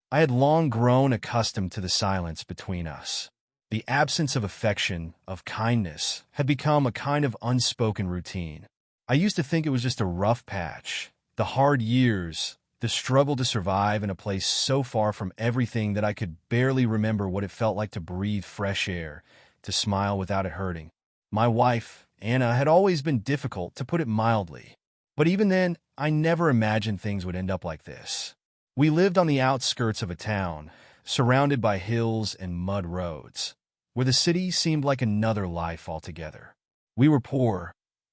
I had long grown accustomed to the silence between us. The absence of affection, of kindness, had become a kind of unspoken routine. I used to think it was just a rough patch, the hard years, the struggle to survive in a place so far from everything that I could barely remember what it felt like to breathe fresh air, to smile without it hurting. My wife, Anna, had always been difficult, to put it mildly. But even then, I never imagined things would end up like this. We lived on the outskirts of a town, surrounded by hills and mud roads, where the city seemed like another life altogether. We were poor,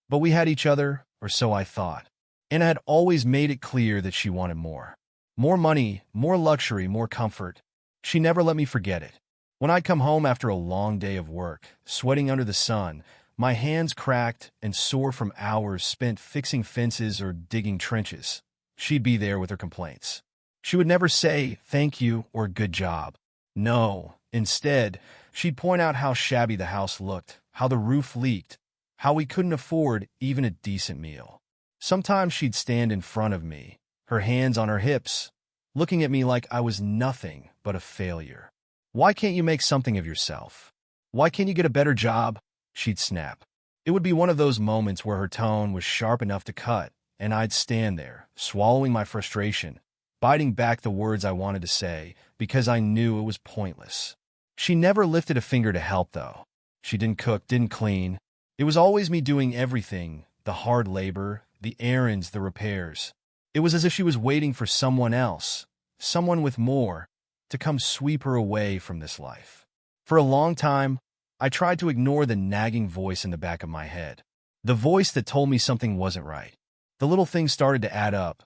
but we had each other, or so I thought. Anna had always made it clear that she wanted more. More money, more luxury, more comfort. She never let me forget it. When I'd come home after a long day of work, sweating under the sun, my hands cracked and sore from hours spent fixing fences or digging trenches, she'd be there with her complaints. She would never say, "Thank you," or "Good job." No, instead, she'd point out how shabby the house looked, how the roof leaked, how we couldn't afford even a decent meal. Sometimes she'd stand in front of me, her hands on her hips, looking at me like I was nothing but a failure. "Why can't you make something of yourself? Why can't you get a better job?" she'd snap. It would be one of those moments where her tone was sharp enough to cut, and I'd stand there, swallowing my frustration, biting back the words I wanted to say, because I knew it was pointless. She never lifted a finger to help, though. She didn't cook, didn't clean. It was always me doing everything, the hard labor, the errands, the repairs. It was as if she was waiting for someone else, someone with more, to come sweep her away from this life. For a long time, I tried to ignore the nagging voice in the back of my head. The voice that told me something wasn't right. The little things started to add up.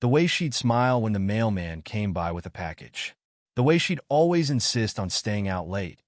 The way she'd smile when the mailman came by with a package. The way she'd always insist on staying out late,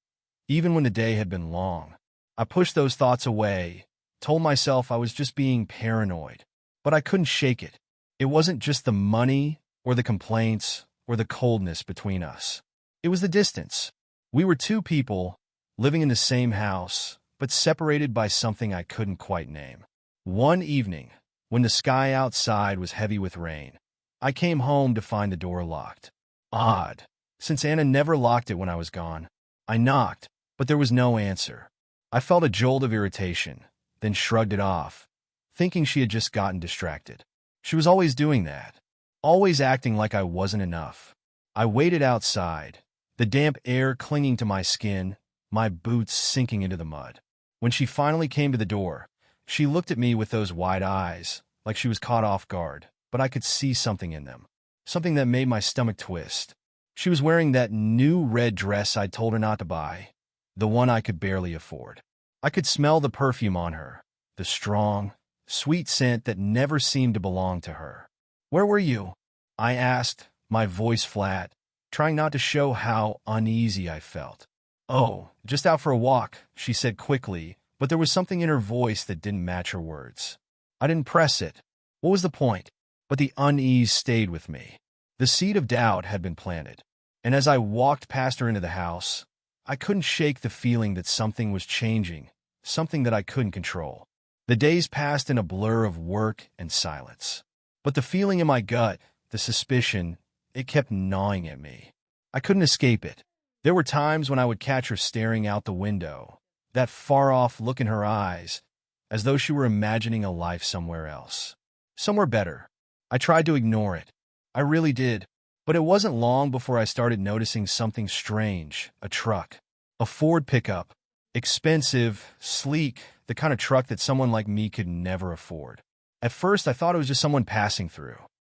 even when the day had been long. I pushed those thoughts away, told myself I was just being paranoid. But I couldn't shake it. It wasn't just the money, or the complaints, or the coldness between us. It was the distance. We were two people, living in the same house, but separated by something I couldn't quite name. One evening, when the sky outside was heavy with rain, I came home to find the door locked. Odd, since Anna never locked it when I was gone. I knocked, but there was no answer. I felt a jolt of irritation, then shrugged it off, thinking she had just gotten distracted. She was always doing that, always acting like I wasn't enough. I waited outside, the damp air clinging to my skin, my boots sinking into the mud. When she finally came to the door, she looked at me with those wide eyes, like she was caught off guard, but I could see something in them, something that made my stomach twist. She was wearing that new red dress I'd told her not to buy, the one I could barely afford. I could smell the perfume on her, the strong, sweet scent that never seemed to belong to her. "Where were you?" I asked, my voice flat, trying not to show how uneasy I felt. "Oh, just out for a walk," she said quickly, but there was something in her voice that didn't match her words. I didn't press it. What was the point? But the unease stayed with me. The seed of doubt had been planted, and as I walked past her into the house, I couldn't shake the feeling that something was changing, something that I couldn't control. The days passed in a blur of work and silence. But the feeling in my gut, the suspicion, it kept gnawing at me. I couldn't escape it. There were times when I would catch her staring out the window, that far-off look in her eyes, as though she were imagining a life somewhere else. Somewhere better. I tried to ignore it. I really did. But it wasn't long before I started noticing something strange. A truck. A Ford pickup. Expensive, sleek, the kind of truck that someone like me could never afford. At first, I thought it was just someone passing through.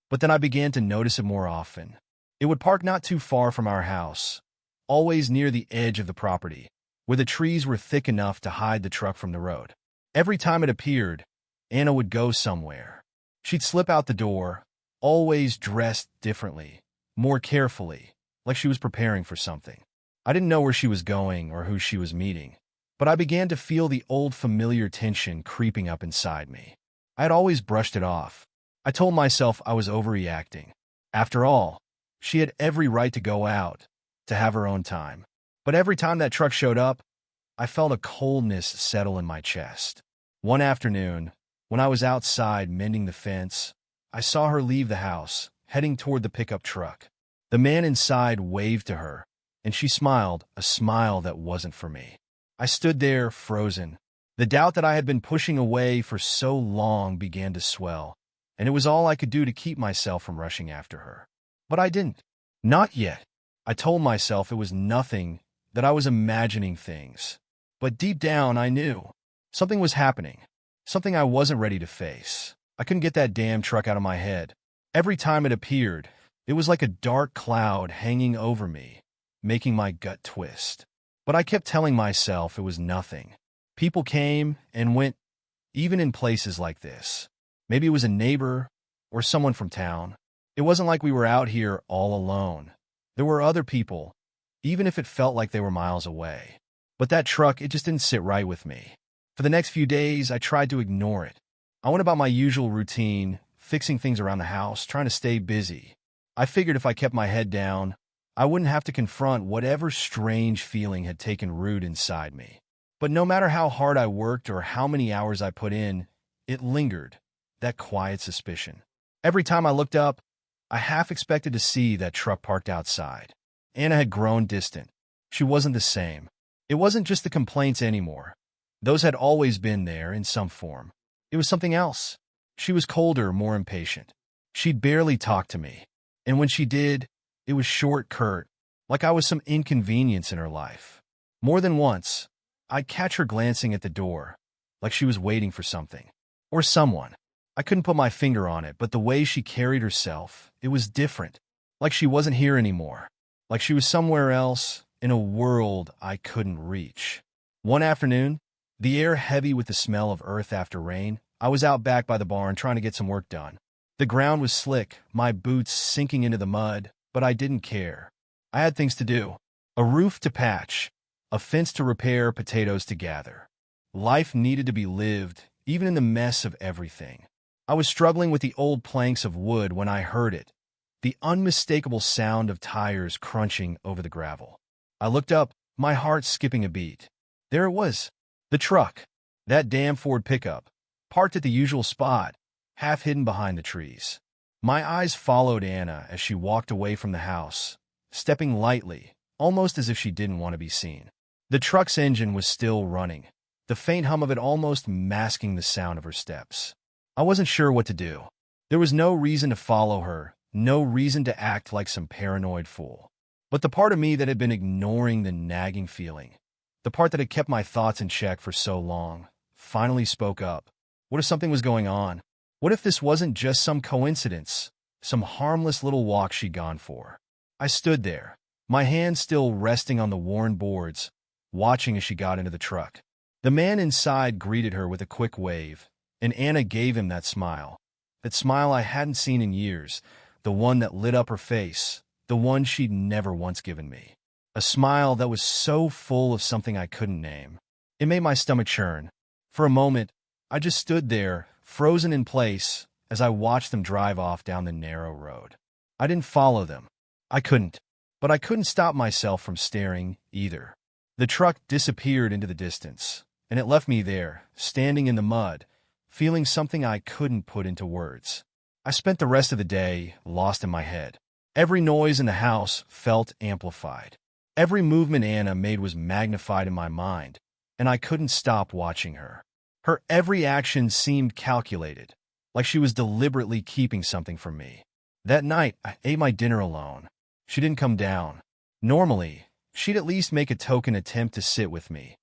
But then I began to notice it more often. It would park not too far from our house, always near the edge of the property, where the trees were thick enough to hide the truck from the road. Every time it appeared, Anna would go somewhere. She'd slip out the door, always dressed differently, more carefully, like she was preparing for something. I didn't know where she was going or who she was meeting, but I began to feel the old familiar tension creeping up inside me. I had always brushed it off. I told myself I was overreacting. After all, she had every right to go out, to have her own time. But every time that truck showed up, I felt a coldness settle in my chest. One afternoon, when I was outside mending the fence, I saw her leave the house, heading toward the pickup truck. The man inside waved to her, and she smiled, a smile that wasn't for me. I stood there, frozen. The doubt that I had been pushing away for so long began to swell, and it was all I could do to keep myself from rushing after her. But I didn't. Not yet. I told myself it was nothing, that I was imagining things. But deep down, I knew. Something was happening. Something I wasn't ready to face. I couldn't get that damn truck out of my head. Every time it appeared, it was like a dark cloud hanging over me, making my gut twist. But I kept telling myself it was nothing. People came and went, even in places like this. Maybe it was a neighbor or someone from town. It wasn't like we were out here all alone. There were other people, even if it felt like they were miles away. But that truck, it just didn't sit right with me. For the next few days, I tried to ignore it. I went about my usual routine, fixing things around the house, trying to stay busy. I figured if I kept my head down, I wouldn't have to confront whatever strange feeling had taken root inside me. But no matter how hard I worked or how many hours I put in, it lingered, that quiet suspicion. Every time I looked up, I half expected to see that truck parked outside. Anna had grown distant. She wasn't the same. It wasn't just the complaints anymore. Those had always been there in some form. It was something else. She was colder, more impatient. She'd barely talk to me. And when she did, it was short, curt, like I was some inconvenience in her life. More than once, I'd catch her glancing at the door, like she was waiting for something. Or someone. I couldn't put my finger on it, but the way she carried herself, it was different. Like she wasn't here anymore. Like she was somewhere else, in a world I couldn't reach. One afternoon, the air heavy with the smell of earth after rain, I was out back by the barn trying to get some work done. The ground was slick, my boots sinking into the mud, but I didn't care. I had things to do. A roof to patch, a fence to repair, potatoes to gather. Life needed to be lived, even in the mess of everything. I was struggling with the old planks of wood when I heard it, the unmistakable sound of tires crunching over the gravel. I looked up, my heart skipping a beat. There it was, the truck, that damn Ford pickup, parked at the usual spot, half hidden behind the trees. My eyes followed Anna as she walked away from the house, stepping lightly, almost as if she didn't want to be seen. The truck's engine was still running, the faint hum of it almost masking the sound of her steps. I wasn't sure what to do. There was no reason to follow her, no reason to act like some paranoid fool. But the part of me that had been ignoring the nagging feeling, the part that had kept my thoughts in check for so long, finally spoke up. What if something was going on? What if this wasn't just some coincidence, some harmless little walk she'd gone for? I stood there, my hands still resting on the worn boards, watching as she got into the truck. The man inside greeted her with a quick wave, and Anna gave him that smile I hadn't seen in years, the one that lit up her face, the one she'd never once given me. A smile that was so full of something I couldn't name. It made my stomach churn. For a moment, I just stood there, frozen in place, as I watched them drive off down the narrow road. I didn't follow them. I couldn't. But I couldn't stop myself from staring, either. The truck disappeared into the distance, and it left me there, standing in the mud, feeling something I couldn't put into words. I spent the rest of the day lost in my head. Every noise in the house felt amplified. Every movement Anna made was magnified in my mind, and I couldn't stop watching her. Her every action seemed calculated, like she was deliberately keeping something from me. That night, I ate my dinner alone. She didn't come down. Normally, she'd at least make a token attempt to sit with me,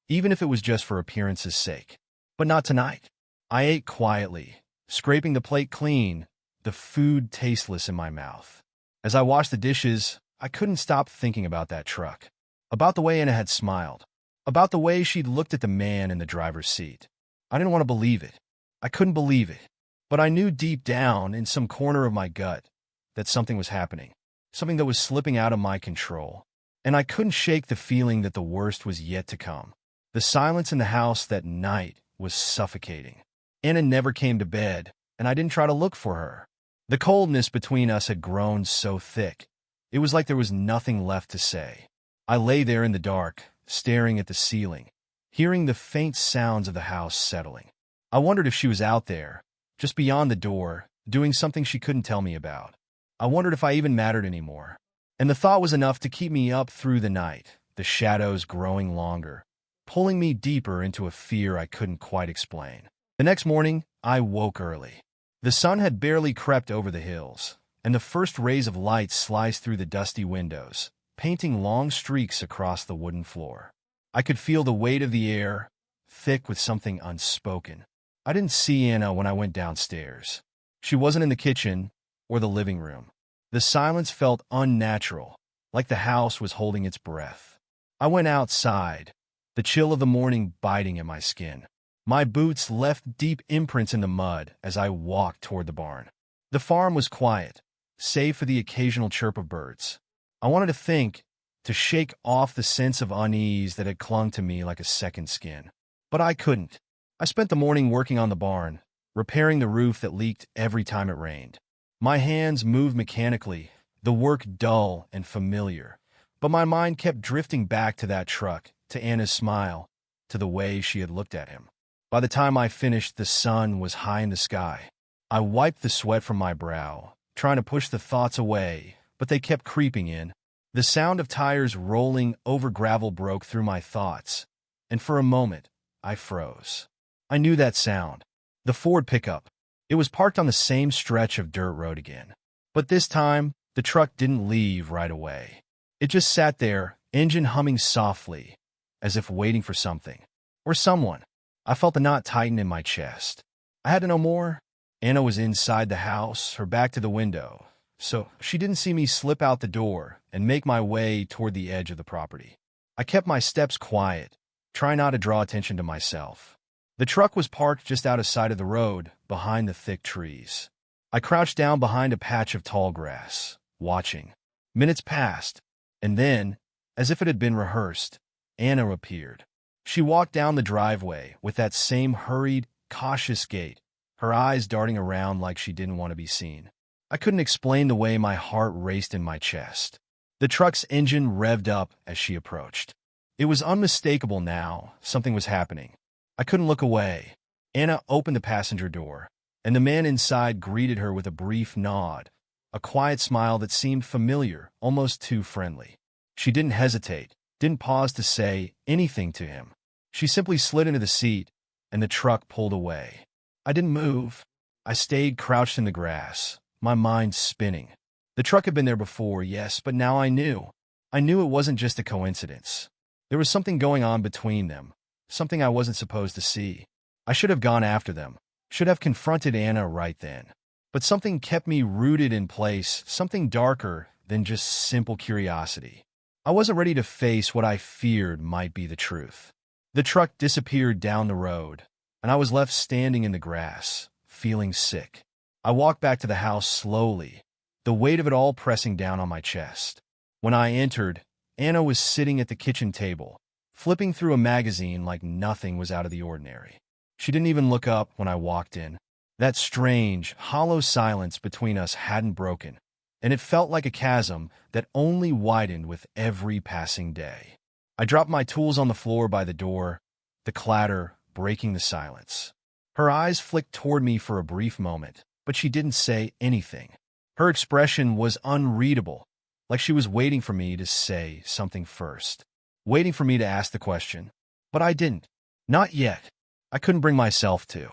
even if it was just for appearance's sake. But not tonight. I ate quietly, scraping the plate clean, the food tasteless in my mouth. As I washed the dishes, I couldn't stop thinking about that truck, about the way Anna had smiled, about the way she'd looked at the man in the driver's seat. I didn't want to believe it. I couldn't believe it. But I knew deep down, in some corner of my gut, that something was happening, something that was slipping out of my control. And I couldn't shake the feeling that the worst was yet to come. The silence in the house that night was suffocating. Anna never came to bed, and I didn't try to look for her. The coldness between us had grown so thick, it was like there was nothing left to say. I lay there in the dark, staring at the ceiling, hearing the faint sounds of the house settling. I wondered if she was out there, just beyond the door, doing something she couldn't tell me about. I wondered if I even mattered anymore. And the thought was enough to keep me up through the night, the shadows growing longer, pulling me deeper into a fear I couldn't quite explain. The next morning, I woke early. The sun had barely crept over the hills, and the first rays of light sliced through the dusty windows, painting long streaks across the wooden floor. I could feel the weight of the air, thick with something unspoken. I didn't see Anna when I went downstairs. She wasn't in the kitchen or the living room. The silence felt unnatural, like the house was holding its breath. I went outside, the chill of the morning biting at my skin. My boots left deep imprints in the mud as I walked toward the barn. The farm was quiet, save for the occasional chirp of birds. I wanted to think, to shake off the sense of unease that had clung to me like a second skin. But I couldn't. I spent the morning working on the barn, repairing the roof that leaked every time it rained. My hands moved mechanically, the work dull and familiar, but my mind kept drifting back to that truck, to Anna's smile, to the way she had looked at him. By the time I finished, the sun was high in the sky. I wiped the sweat from my brow, trying to push the thoughts away, but they kept creeping in. The sound of tires rolling over gravel broke through my thoughts, and for a moment, I froze. I knew that sound. The Ford pickup. It was parked on the same stretch of dirt road again. But this time, the truck didn't leave right away. It just sat there, engine humming softly, as if waiting for something. Or someone. I felt the knot tighten in my chest. I had to know more. Anna was inside the house, her back to the window, so she didn't see me slip out the door and make my way toward the edge of the property. I kept my steps quiet, trying not to draw attention to myself. The truck was parked just out of sight of the road, behind the thick trees. I crouched down behind a patch of tall grass, watching. Minutes passed, and then, as if it had been rehearsed, Anna appeared. She walked down the driveway with that same hurried, cautious gait, her eyes darting around like she didn't want to be seen. I couldn't explain the way my heart raced in my chest. The truck's engine revved up as she approached. It was unmistakable now, something was happening. I couldn't look away. Anna opened the passenger door, and the man inside greeted her with a brief nod, a quiet smile that seemed familiar, almost too friendly. She didn't hesitate, didn't pause to say anything to him. She simply slid into the seat, and the truck pulled away. I didn't move. I stayed crouched in the grass, my mind spinning. The truck had been there before, yes, but now I knew. I knew it wasn't just a coincidence. There was something going on between them. Something I wasn't supposed to see. I should have gone after them, should have confronted Anna right then. But something kept me rooted in place, something darker than just simple curiosity. I wasn't ready to face what I feared might be the truth. The truck disappeared down the road, and I was left standing in the grass, feeling sick. I walked back to the house slowly, the weight of it all pressing down on my chest. When I entered, Anna was sitting at the kitchen table, flipping through a magazine like nothing was out of the ordinary. She didn't even look up when I walked in. That strange, hollow silence between us hadn't broken, and it felt like a chasm that only widened with every passing day. I dropped my tools on the floor by the door, the clatter breaking the silence. Her eyes flicked toward me for a brief moment, but she didn't say anything. Her expression was unreadable, like she was waiting for me to say something first. Waiting for me to ask the question. But I didn't. Not yet. I couldn't bring myself to.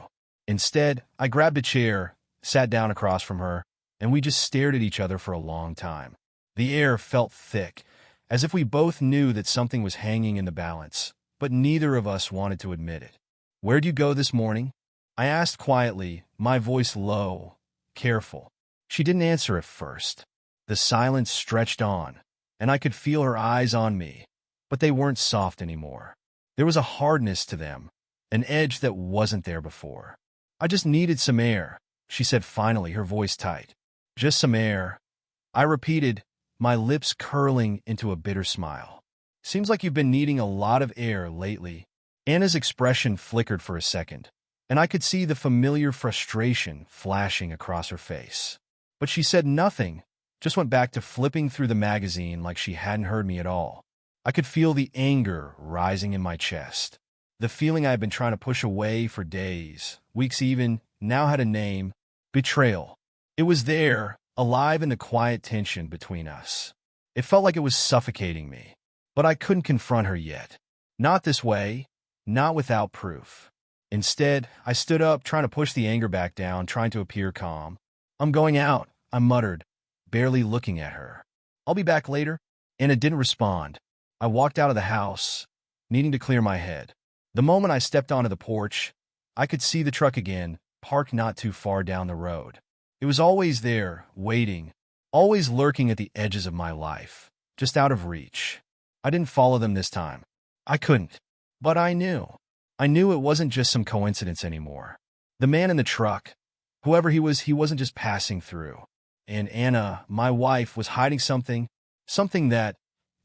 Instead, I grabbed a chair, sat down across from her, and we just stared at each other for a long time. The air felt thick, as if we both knew that something was hanging in the balance, but neither of us wanted to admit it. "Where'd you go this morning?" I asked quietly, my voice low, careful. She didn't answer at first. The silence stretched on, and I could feel her eyes on me, but they weren't soft anymore. There was a hardness to them, an edge that wasn't there before. "I just needed some air," she said finally, her voice tight. "Just some air," I repeated, my lips curling into a bitter smile. "Seems like you've been needing a lot of air lately." Anna's expression flickered for a second, and I could see the familiar frustration flashing across her face. But she said nothing, just went back to flipping through the magazine like she hadn't heard me at all. I could feel the anger rising in my chest. The feeling I had been trying to push away for days, weeks even, now had a name: betrayal. It was there, alive in the quiet tension between us. It felt like it was suffocating me. But I couldn't confront her yet. Not this way, not without proof. Instead, I stood up, trying to push the anger back down, trying to appear calm. "I'm going out," I muttered, barely looking at her. "I'll be back later." Anna didn't respond. I walked out of the house, needing to clear my head. The moment I stepped onto the porch, I could see the truck again, parked not too far down the road. It was always there, waiting, always lurking at the edges of my life, just out of reach. I didn't follow them this time. I couldn't. But I knew. I knew it wasn't just some coincidence anymore. The man in the truck, whoever he wasn't just passing through. And Anna, my wife, was hiding something that,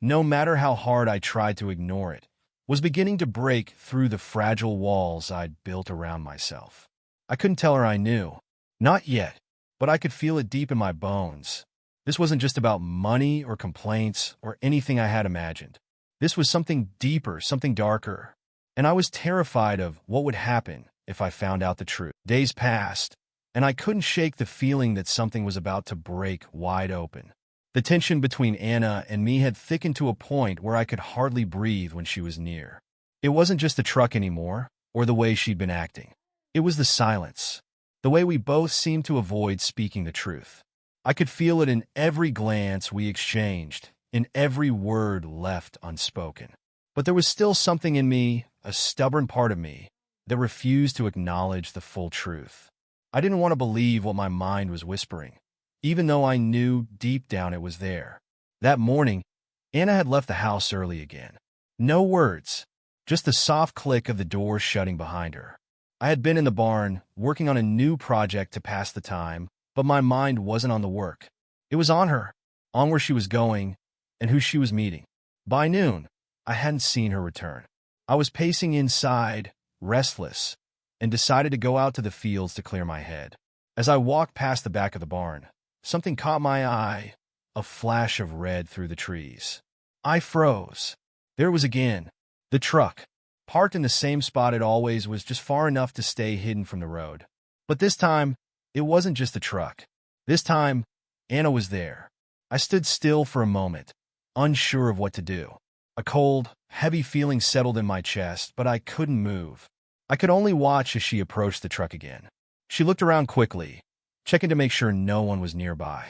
no matter how hard I tried to ignore it, was beginning to break through the fragile walls I'd built around myself. I couldn't tell her I knew. Not yet, but I could feel it deep in my bones. This wasn't just about money or complaints or anything I had imagined. This was something deeper, something darker. And I was terrified of what would happen if I found out the truth. Days passed, and I couldn't shake the feeling that something was about to break wide open. The tension between Anna and me had thickened to a point where I could hardly breathe when she was near. It wasn't just the truck anymore, or the way she'd been acting. It was the silence, the way we both seemed to avoid speaking the truth. I could feel it in every glance we exchanged, in every word left unspoken. But there was still something in me, a stubborn part of me, that refused to acknowledge the full truth. I didn't want to believe what my mind was whispering, even though I knew deep down it was there. That morning, Anna had left the house early again. No words, just the soft click of the door shutting behind her. I had been in the barn, working on a new project to pass the time, but my mind wasn't on the work. It was on her, on where she was going, and who she was meeting. By noon, I hadn't seen her return. I was pacing inside, restless, and decided to go out to the fields to clear my head. As I walked past the back of the barn, something caught my eye, a flash of red through the trees. I froze. There it was again, the truck, parked in the same spot it always was, just far enough to stay hidden from the road. But this time, it wasn't just the truck. This time, Anna was there. I stood still for a moment, unsure of what to do. A cold, heavy feeling settled in my chest, but I couldn't move. I could only watch as she approached the truck again. She looked around quickly, checking to make sure no one was nearby.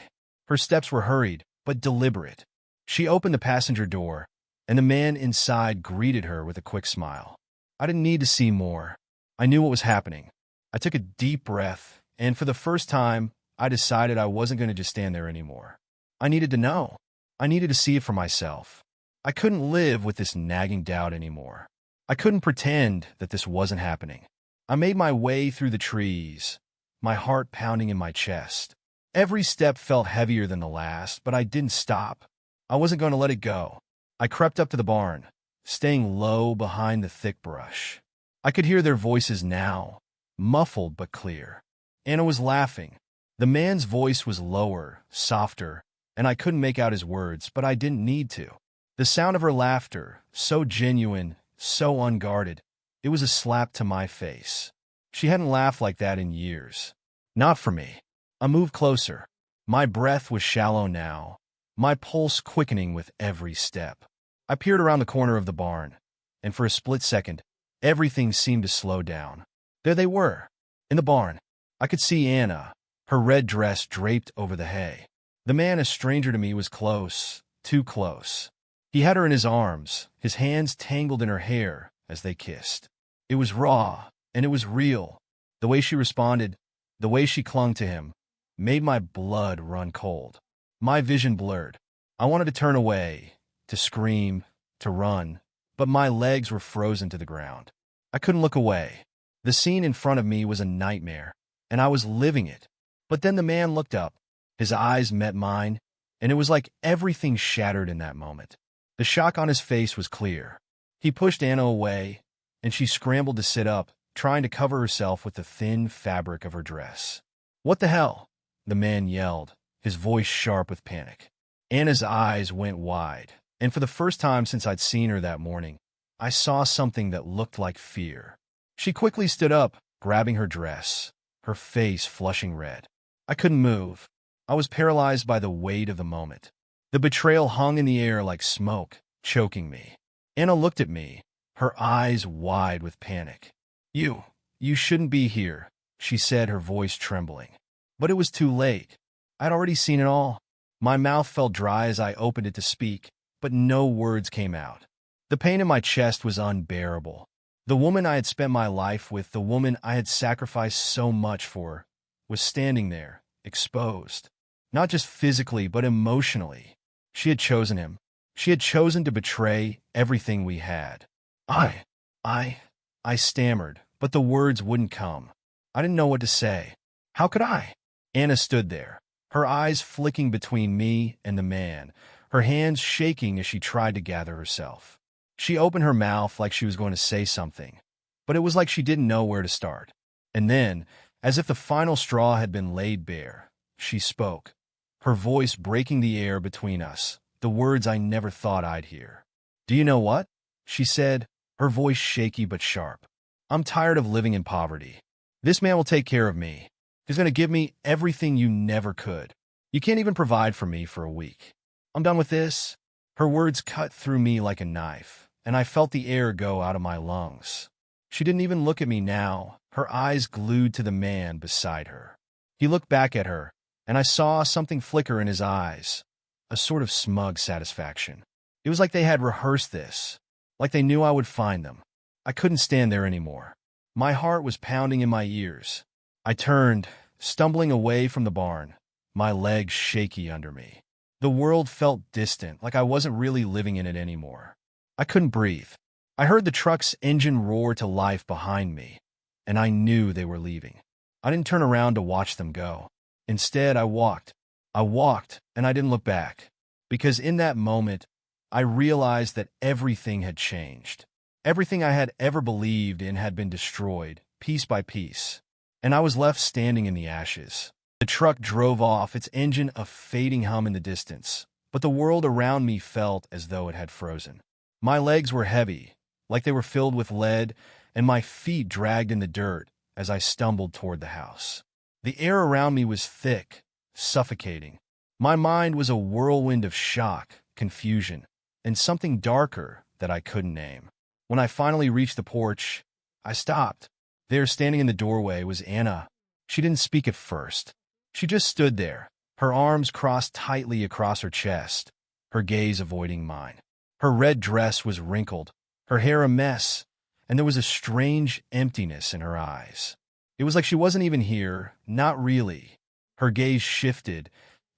Her steps were hurried, but deliberate. She opened the passenger door, and the man inside greeted her with a quick smile. I didn't need to see more. I knew what was happening. I took a deep breath, and for the first time, I decided I wasn't going to just stand there anymore. I needed to know. I needed to see it for myself. I couldn't live with this nagging doubt anymore. I couldn't pretend that this wasn't happening. I made my way through the trees, my heart pounding in my chest. Every step felt heavier than the last, but I didn't stop. I wasn't going to let it go. I crept up to the barn, staying low behind the thick brush. I could hear their voices now, muffled but clear. Anna was laughing. The man's voice was lower, softer, and I couldn't make out his words, but I didn't need to. The sound of her laughter, so genuine, so unguarded, it was a slap to my face. She hadn't laughed like that in years. Not for me. I moved closer. My breath was shallow now, my pulse quickening with every step. I peered around the corner of the barn, and for a split second, everything seemed to slow down. There they were, in the barn. I could see Anna, her red dress draped over the hay. The man, a stranger to me, was close, too close. He had her in his arms, his hands tangled in her hair as they kissed. It was raw, and it was real. The way she responded, the way she clung to him, made my blood run cold. My vision blurred. I wanted to turn away, to scream, to run, but my legs were frozen to the ground. I couldn't look away. The scene in front of me was a nightmare, and I was living it. But then the man looked up. His eyes met mine, and it was like everything shattered in that moment. The shock on his face was clear. He pushed Anna away, and she scrambled to sit up, trying to cover herself with the thin fabric of her dress. "What the hell?" the man yelled, his voice sharp with panic. Anna's eyes went wide, and for the first time since I'd seen her that morning, I saw something that looked like fear. She quickly stood up, grabbing her dress, her face flushing red. I couldn't move. I was paralyzed by the weight of the moment. The betrayal hung in the air like smoke, choking me. Anna looked at me, her eyes wide with panic. You shouldn't be here, she said, her voice trembling. But it was too late. I'd already seen it all. My mouth felt dry as I opened it to speak, but no words came out. The pain in my chest was unbearable. The woman I had spent my life with, the woman I had sacrificed so much for, was standing there, exposed. Not just physically, but emotionally. She had chosen him. She had chosen to betray everything we had. I stammered, but the words wouldn't come. I didn't know what to say. How could I? Anna stood there, her eyes flicking between me and the man, her hands shaking as she tried to gather herself. She opened her mouth like she was going to say something, but it was like she didn't know where to start. And then, as if the final straw had been laid bare, she spoke, her voice breaking the air between us, the words I never thought I'd hear. "Do you know what?" she said, her voice shaky but sharp. "I'm tired of living in poverty. This man will take care of me. He's going to give me everything you never could. You can't even provide for me for a week. I'm done with this." Her words cut through me like a knife, and I felt the air go out of my lungs. She didn't even look at me now, her eyes glued to the man beside her. He looked back at her, and I saw something flicker in his eyes, a sort of smug satisfaction. It was like they had rehearsed this, like they knew I would find them. I couldn't stand there anymore. My heart was pounding in my ears. I turned, stumbling away from the barn, my legs shaky under me. The world felt distant, like I wasn't really living in it anymore. I couldn't breathe. I heard the truck's engine roar to life behind me, and I knew they were leaving. I didn't turn around to watch them go. Instead, I walked. And I didn't look back. Because in that moment, I realized that everything had changed. Everything I had ever believed in had been destroyed, piece by piece. And I was left standing in the ashes. The truck drove off, its engine a fading hum in the distance, but the world around me felt as though it had frozen. My legs were heavy, like they were filled with lead, and my feet dragged in the dirt as I stumbled toward the house. The air around me was thick, suffocating. My mind was a whirlwind of shock, confusion, and something darker that I couldn't name. When I finally reached the porch, I stopped. There, standing in the doorway, was Anna. She didn't speak at first. She just stood there, her arms crossed tightly across her chest, her gaze avoiding mine. Her red dress was wrinkled, her hair a mess, and there was a strange emptiness in her eyes. It was like she wasn't even here, not really. Her gaze shifted,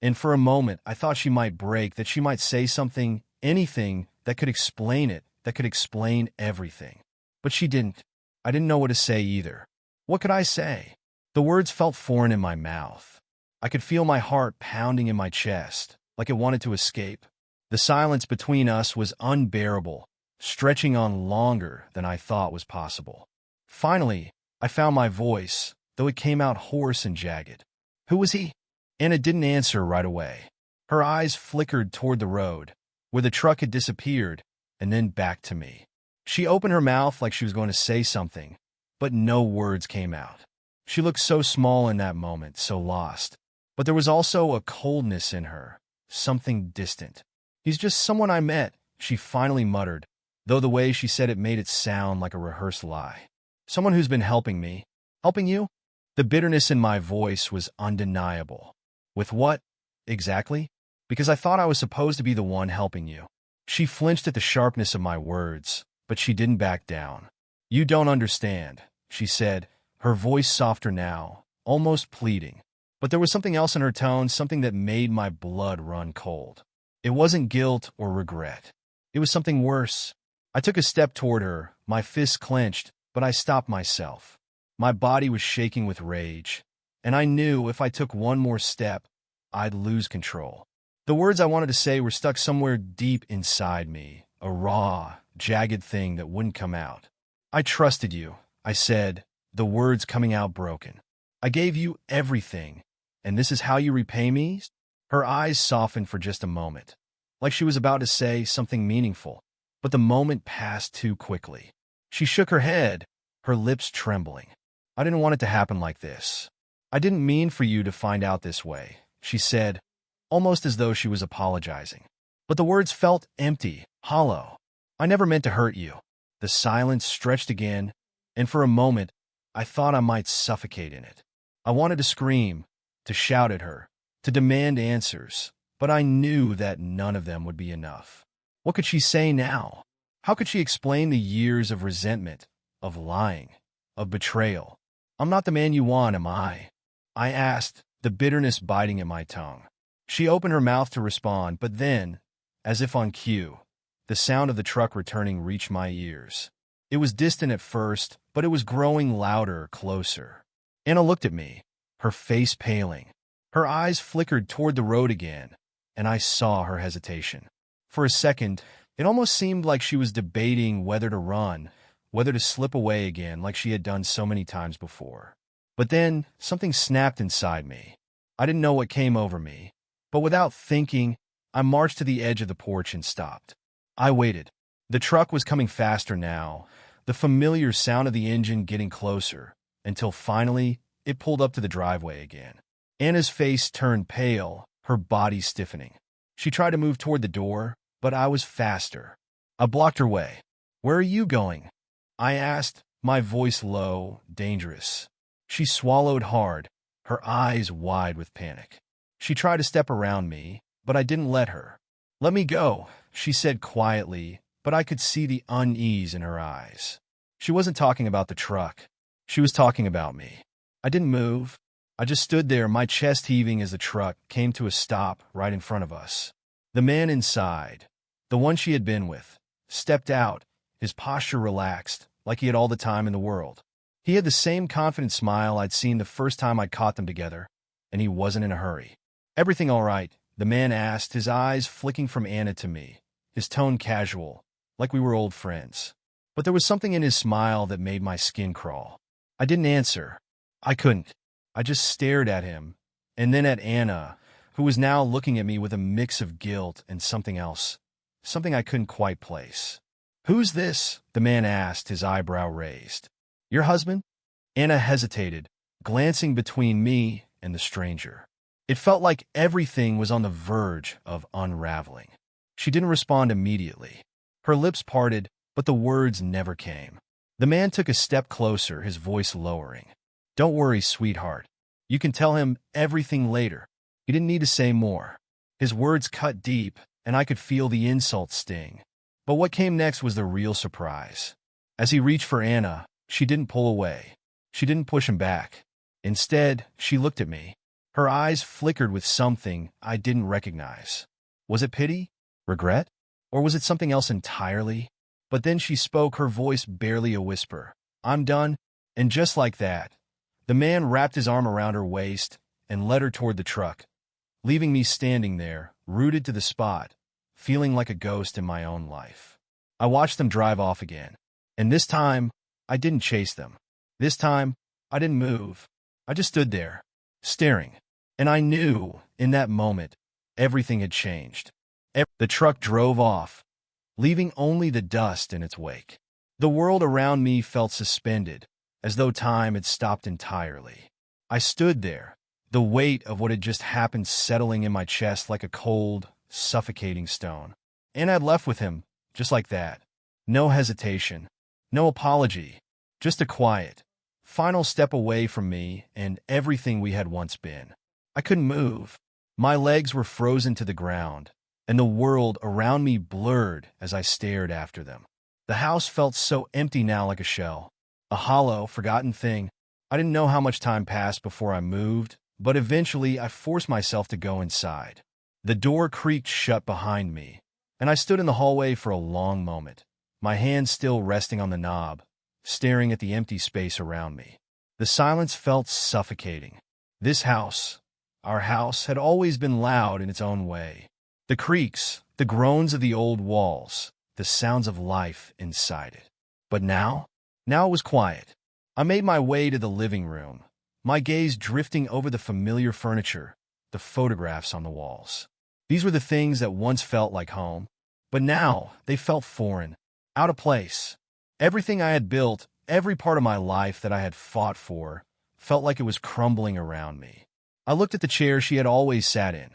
and for a moment I thought she might break, that she might say something, anything that could explain it, that could explain everything. But she didn't. I didn't know what to say either. What could I say? The words felt foreign in my mouth. I could feel my heart pounding in my chest, like it wanted to escape. The silence between us was unbearable, stretching on longer than I thought was possible. Finally, I found my voice, though it came out hoarse and jagged. "Who was he?" Anna didn't answer right away. Her eyes flickered toward the road, where the truck had disappeared, and then back to me. She opened her mouth like she was going to say something, but no words came out. She looked so small in that moment, so lost. But there was also a coldness in her, something distant. "He's just someone I met," she finally muttered, though the way she said it made it sound like a rehearsed lie. "Someone who's been helping me." "Helping you?" The bitterness in my voice was undeniable. "With what, exactly?" "Because I thought I was supposed to be the one helping you." She flinched at the sharpness of my words, but she didn't back down. "You don't understand," she said, her voice softer now, almost pleading. But there was something else in her tone, something that made my blood run cold. It wasn't guilt or regret. It was something worse. I took a step toward her, my fists clenched, but I stopped myself. My body was shaking with rage, and I knew if I took one more step, I'd lose control. The words I wanted to say were stuck somewhere deep inside me, a raw, jagged thing that wouldn't come out. "I trusted you," I said, the words coming out broken. "I gave you everything, and this is how you repay me?" Her eyes softened for just a moment, like she was about to say something meaningful, but the moment passed too quickly. She shook her head, her lips trembling. "I didn't want it to happen like this. I didn't mean for you to find out this way," she said, almost as though she was apologizing. But the words felt empty, hollow. "I never meant to hurt you." The silence stretched again, and for a moment, I thought I might suffocate in it. I wanted to scream, to shout at her, to demand answers, but I knew that none of them would be enough. What could she say now? How could she explain the years of resentment, of lying, of betrayal? "I'm not the man you want, am I?" I asked, the bitterness biting at my tongue. She opened her mouth to respond, but then, as if on cue, the sound of the truck returning reached my ears. It was distant at first, but it was growing louder, closer. Anna looked at me, her face paling. Her eyes flickered toward the road again, and I saw her hesitation. For a second, it almost seemed like she was debating whether to run, whether to slip away again like she had done so many times before. But then, something snapped inside me. I didn't know what came over me, but without thinking, I marched to the edge of the porch and stopped. I waited. The truck was coming faster now, the familiar sound of the engine getting closer, until finally it pulled up to the driveway again. Anna's face turned pale, her body stiffening. She tried to move toward the door, but I was faster. I blocked her way. "Where are you going?" I asked, my voice low, dangerous. She swallowed hard, her eyes wide with panic. She tried to step around me, but I didn't let her. "Let me go," she said quietly, but I could see the unease in her eyes. She wasn't talking about the truck. She was talking about me. I didn't move. I just stood there, my chest heaving as the truck came to a stop right in front of us. The man inside, the one she had been with, stepped out, his posture relaxed, like he had all the time in the world. He had the same confident smile I'd seen the first time I'd caught them together, and he wasn't in a hurry. "Everything all right?" the man asked, his eyes flicking from Anna to me, his tone casual, like we were old friends. But there was something in his smile that made my skin crawl. I didn't answer. I couldn't. I just stared at him, and then at Anna, who was now looking at me with a mix of guilt and something else, something I couldn't quite place. "Who's this?" the man asked, his eyebrow raised. "Your husband?" Anna hesitated, glancing between me and the stranger. It felt like everything was on the verge of unraveling. She didn't respond immediately. Her lips parted, but the words never came. The man took a step closer, his voice lowering. "Don't worry, sweetheart. You can tell him everything later." He didn't need to say more. His words cut deep, and I could feel the insult sting. But what came next was the real surprise. As he reached for Anna, she didn't pull away. She didn't push him back. Instead, she looked at me. Her eyes flickered with something I didn't recognize. Was it pity? Regret? Or was it something else entirely? But then she spoke, her voice barely a whisper. "I'm done." And just like that, the man wrapped his arm around her waist and led her toward the truck, leaving me standing there, rooted to the spot, feeling like a ghost in my own life. I watched them drive off again, and this time, I didn't chase them. This time, I didn't move. I just stood there, staring. And I knew, in that moment, everything had changed. The truck drove off, leaving only the dust in its wake. The world around me felt suspended, as though time had stopped entirely. I stood there, the weight of what had just happened settling in my chest like a cold, suffocating stone. And I'd left with him, just like that. No hesitation, no apology, just a quiet, final step away from me and everything we had once been. I couldn't move. My legs were frozen to the ground, and the world around me blurred as I stared after them. The house felt so empty now, like a shell, a hollow, forgotten thing. I didn't know how much time passed before I moved, but eventually I forced myself to go inside. The door creaked shut behind me, and I stood in the hallway for a long moment, my hands still resting on the knob, staring at the empty space around me. The silence felt suffocating. This house, our house, had always been loud in its own way. The creaks, the groans of the old walls, the sounds of life inside it. But now it was quiet. I made my way to the living room, my gaze drifting over the familiar furniture, the photographs on the walls. These were the things that once felt like home, but now they felt foreign, out of place. Everything I had built, every part of my life that I had fought for, felt like it was crumbling around me. I looked at the chair she had always sat in,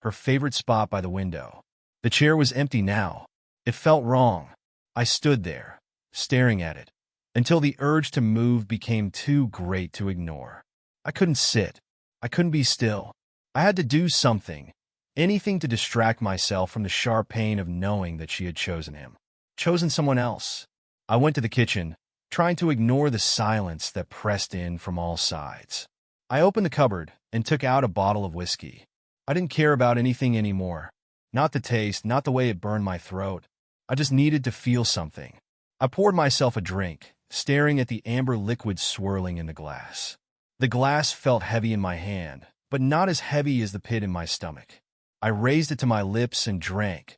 her favorite spot by the window. The chair was empty now. It felt wrong. I stood there, staring at it, until the urge to move became too great to ignore. I couldn't sit. I couldn't be still. I had to do something, anything to distract myself from the sharp pain of knowing that she had chosen him, chosen someone else. I went to the kitchen, trying to ignore the silence that pressed in from all sides. I opened the cupboard and took out a bottle of whiskey. I didn't care about anything anymore. Not the taste, not the way it burned my throat. I just needed to feel something. I poured myself a drink, staring at the amber liquid swirling in the glass. The glass felt heavy in my hand, but not as heavy as the pit in my stomach. I raised it to my lips and drank,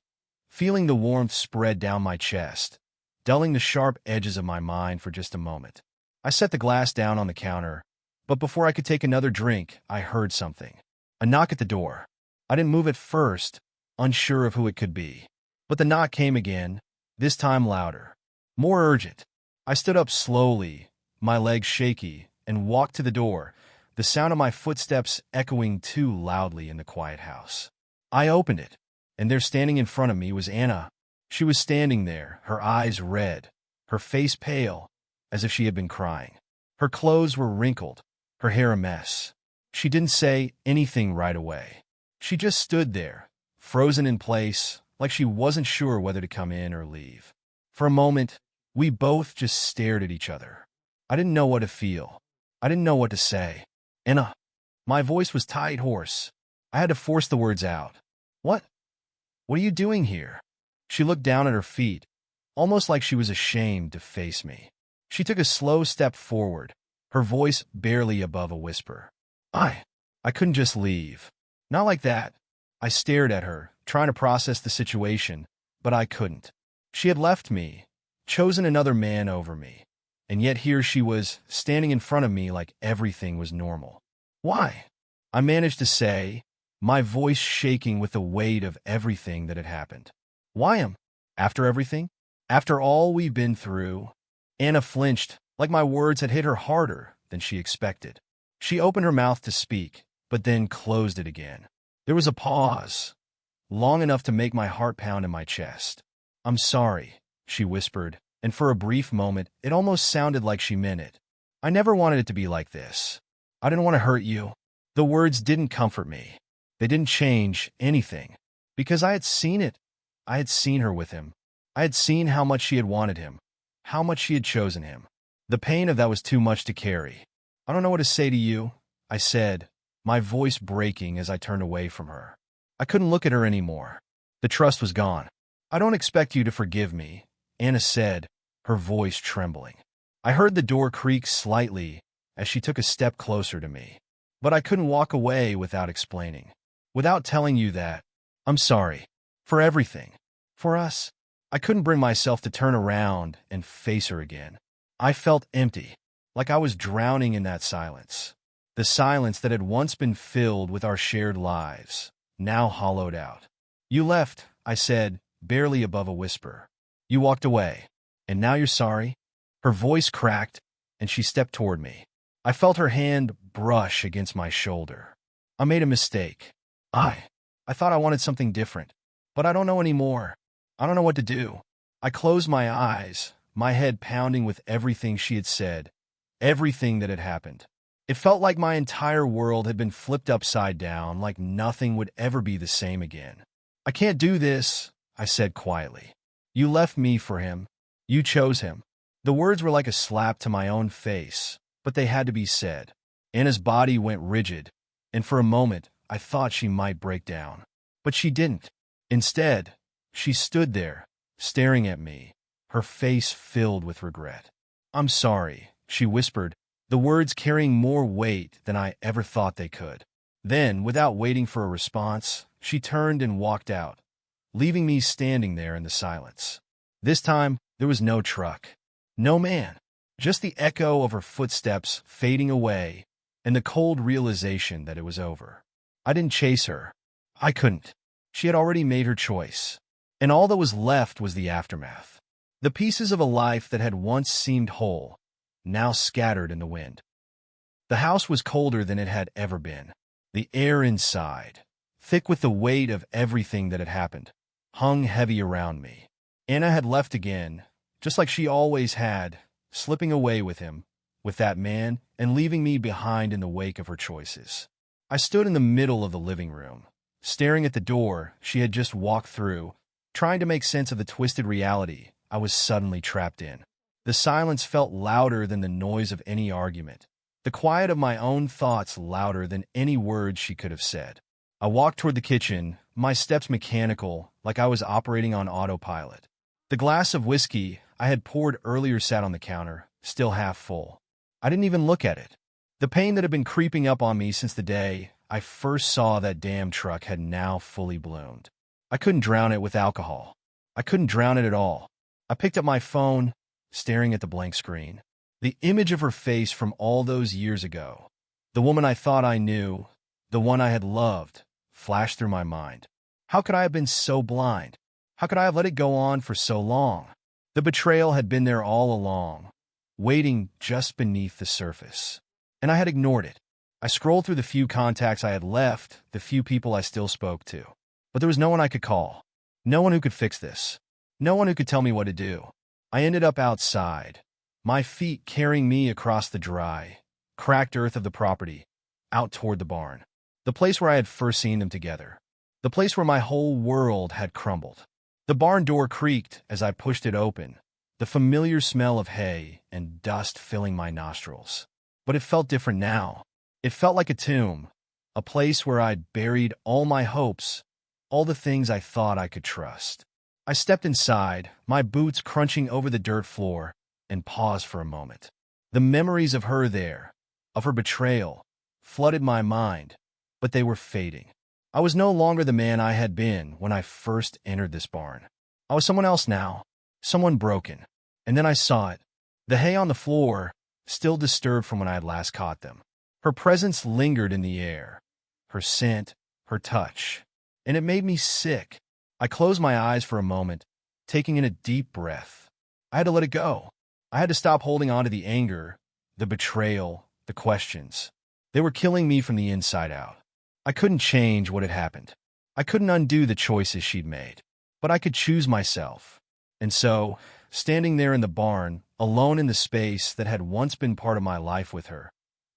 feeling the warmth spread down my chest, dulling the sharp edges of my mind for just a moment. I set the glass down on the counter, but before I could take another drink, I heard something. A knock at the door. I didn't move at first, unsure of who it could be. But the knock came again, this time louder, more urgent. I stood up slowly, my legs shaky, and walked to the door, the sound of my footsteps echoing too loudly in the quiet house. I opened it, and there standing in front of me was Anna. She was standing there, her eyes red, her face pale, as if she had been crying. Her clothes were wrinkled, her hair a mess. She didn't say anything right away. She just stood there, frozen in place, like she wasn't sure whether to come in or leave. For a moment, we both just stared at each other. I didn't know what to feel. I didn't know what to say. Anna. My voice was tight, hoarse. I had to force the words out. What? What are you doing here? She looked down at her feet, almost like she was ashamed to face me. She took a slow step forward, her voice barely above a whisper. I couldn't just leave. Not like that. I stared at her, trying to process the situation, but I couldn't. She had left me, chosen another man over me, and yet here she was, standing in front of me like everything was normal. Why? I managed to say, my voice shaking with the weight of everything that had happened. Why? After everything? After all we've been through? Anna flinched, like my words had hit her harder than she expected. She opened her mouth to speak, but then closed it again. There was a pause, long enough to make my heart pound in my chest. I'm sorry, she whispered, and for a brief moment, it almost sounded like she meant it. I never wanted it to be like this. I didn't want to hurt you. The words didn't comfort me. They didn't change anything, because I had seen it. I had seen her with him. I had seen how much she had wanted him, how much she had chosen him. The pain of that was too much to carry. I don't know what to say to you, I said, my voice breaking as I turned away from her. I couldn't look at her anymore. The trust was gone. I don't expect you to forgive me, Anna said, her voice trembling. I heard the door creak slightly as she took a step closer to me. But I couldn't walk away without explaining. Without telling you that. I'm sorry. For everything. For us. I couldn't bring myself to turn around and face her again. I felt empty, like I was drowning in that silence. The silence that had once been filled with our shared lives, now hollowed out. You left, I said, barely above a whisper. You walked away. And now you're sorry? Her voice cracked, and she stepped toward me. I felt her hand brush against my shoulder. I made a mistake. I thought I wanted something different, but I don't know anymore. I don't know what to do. I closed my eyes, my head pounding with everything she had said, everything that had happened. It felt like my entire world had been flipped upside down, like nothing would ever be the same again. I can't do this, I said quietly. You left me for him. You chose him. The words were like a slap to my own face, but they had to be said. Anna's body went rigid, and for a moment, I thought she might break down. But she didn't. Instead, she stood there, staring at me, her face filled with regret. I'm sorry, she whispered, the words carrying more weight than I ever thought they could. Then, without waiting for a response, she turned and walked out, leaving me standing there in the silence. This time, there was no truck, no man, just the echo of her footsteps fading away and the cold realization that it was over. I didn't chase her. I couldn't. She had already made her choice, and all that was left was the aftermath. The pieces of a life that had once seemed whole, now scattered in the wind. The house was colder than it had ever been. The air inside, thick with the weight of everything that had happened, hung heavy around me. Anna had left again, just like she always had, slipping away with him, with that man, and leaving me behind in the wake of her choices. I stood in the middle of the living room, staring at the door she had just walked through, trying to make sense of the twisted reality I was suddenly trapped in. The silence felt louder than the noise of any argument, the quiet of my own thoughts louder than any words she could have said. I walked toward the kitchen, my steps mechanical, like I was operating on autopilot. The glass of whiskey I had poured earlier sat on the counter, still half full. I didn't even look at it. The pain that had been creeping up on me since the day I first saw that damn truck had now fully bloomed. I couldn't drown it with alcohol. I couldn't drown it at all. I picked up my phone, staring at the blank screen. The image of her face from all those years ago, the woman I thought I knew, the one I had loved, flashed through my mind. How could I have been so blind? How could I have let it go on for so long? The betrayal had been there all along, waiting just beneath the surface. And I had ignored it. I scrolled through the few contacts I had left, the few people I still spoke to. But there was no one I could call. No one who could fix this. No one who could tell me what to do. I ended up outside, my feet carrying me across the dry, cracked earth of the property, out toward the barn. The place where I had first seen them together. The place where my whole world had crumbled. The barn door creaked as I pushed it open, the familiar smell of hay and dust filling my nostrils. But it felt different now. It felt like a tomb, a place where I'd buried all my hopes, all the things I thought I could trust. I stepped inside, my boots crunching over the dirt floor, and paused for a moment. The memories of her there, of her betrayal, flooded my mind, but they were fading. I was no longer the man I had been when I first entered this barn. I was someone else now, someone broken. And then I saw it, the hay on the floor, still disturbed from when I had last caught them. Her presence lingered in the air, her scent, her touch, and it made me sick. I closed my eyes for a moment, taking in a deep breath. I had to let it go. I had to stop holding on to the anger, the betrayal, the questions. They were killing me from the inside out. I couldn't change what had happened. I couldn't undo the choices she'd made. But I could choose myself. And so, standing there in the barn, alone in the space that had once been part of my life with her,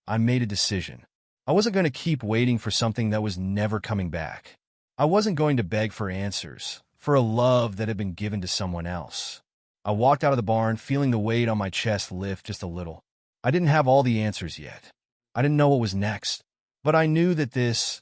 I made a decision. I wasn't going to keep waiting for something that was never coming back. I wasn't going to beg for answers, for a love that had been given to someone else. I walked out of the barn, feeling the weight on my chest lift just a little. I didn't have all the answers yet. I didn't know what was next. But I knew that this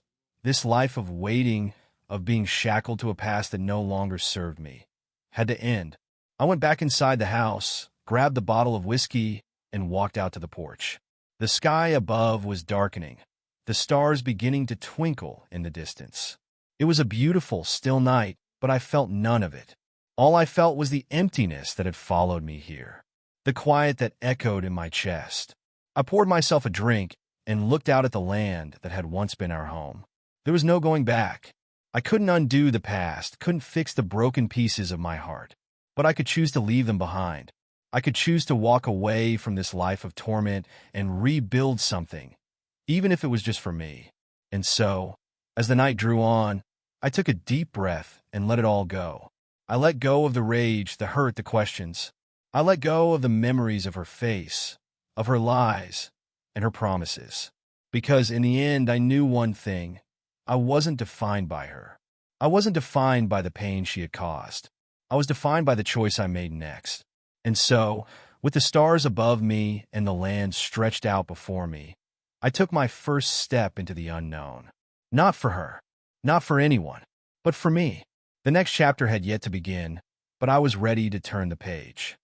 life of waiting, of being shackled to a past that no longer served me, had to end. I went back inside the house, grabbed the bottle of whiskey, and walked out to the porch. The sky above was darkening, the stars beginning to twinkle in the distance. It was a beautiful, still night, but I felt none of it. All I felt was the emptiness that had followed me here, the quiet that echoed in my chest. I poured myself a drink and looked out at the land that had once been our home. There was no going back. I couldn't undo the past, couldn't fix the broken pieces of my heart, but I could choose to leave them behind. I could choose to walk away from this life of torment and rebuild something, even if it was just for me. And so, as the night drew on, I took a deep breath and let it all go. I let go of the rage, the hurt, the questions. I let go of the memories of her face, of her lies, and her promises. Because in the end, I knew one thing. I wasn't defined by her. I wasn't defined by the pain she had caused. I was defined by the choice I made next. And so, with the stars above me and the land stretched out before me, I took my first step into the unknown. Not for her, not for anyone, but for me. The next chapter had yet to begin, but I was ready to turn the page.